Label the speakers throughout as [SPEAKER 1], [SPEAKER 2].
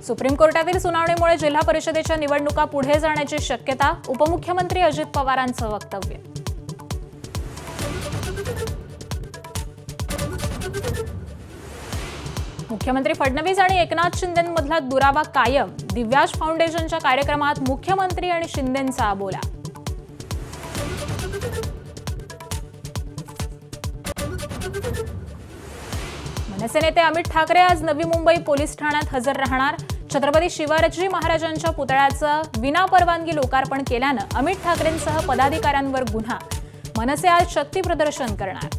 [SPEAKER 1] Supreme कोर्टातील सुनावणीमुळे जिल्हा परिषदेच्या निवडणुका पुढे जाण्याची शक्यता, उपमुख्यमंत्री अजित पवारांचं वक्तव्य. मुख्यमंत्री फडणवीस आणि एकनाथ शिंदेंमधला दुरावा कायम, दिव्याज फाउंडेशनच्या कार्यक्रमात मुख्यमंत्री आणि शिंदेंचा बोला. मनसे नेते अमित ठाकरे आज नवी मुंबई पोलीस ठाण्यात हजर राहणार. छत्रपती शिवाजी महाराजांच्या पुतळ्याचं विनापरवानगी लोकार्पण केल्यानं अमित ठाकरेंसह पदाधिकाऱ्यांवर गुन्हा. मनसे आज शक्ती प्रदर्शन करणार.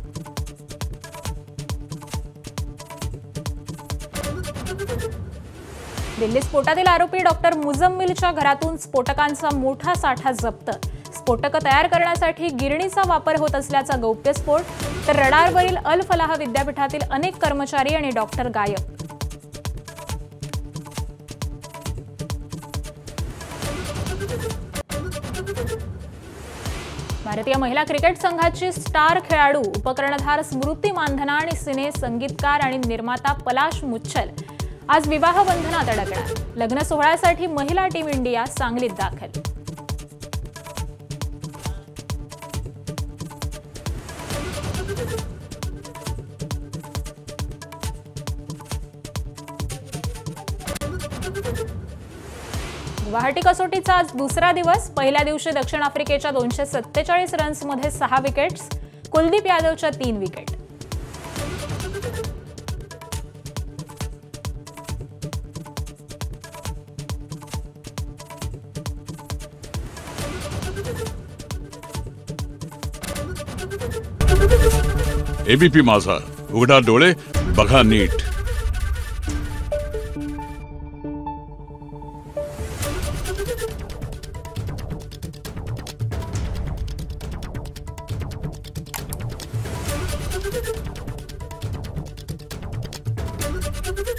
[SPEAKER 1] दिल्ली स्फोटातील आरोपी डॉक्टर मुझम्मिलच्या घरातून स्फोटकांचा मोठा साठा जप्त. स्फोटकं तयार करण्यासाठी गिरणीचा वापर होत असल्याचा गौप्यस्फोट. तर रडारवरील अल फलाह विद्यापीठातील अनेक कर्मचारी आणि डॉक्टर गायब. भारतीय महिला क्रिकेट संघाची स्टार खेळाडू उपकर्णधार स्मृती मानधना आणि सिने संगीतकार आणि निर्माता पलाश मुच्छल आज विवाह बंधनात अडकणार. लग्न सोहळ्यासाठी महिला टीम इंडिया सांगलीत दाखल. गुवाहाटी कसोटीचा आज दुसरा दिवस. पहिल्या दिवशी दक्षिण आफ्रिकेच्या 247 रन्समध्ये 6 विकेट्स, कुलदीप यादवच्या 3 विकेट.
[SPEAKER 2] एबीपी माझा, उघडा डोळे बघा नीट.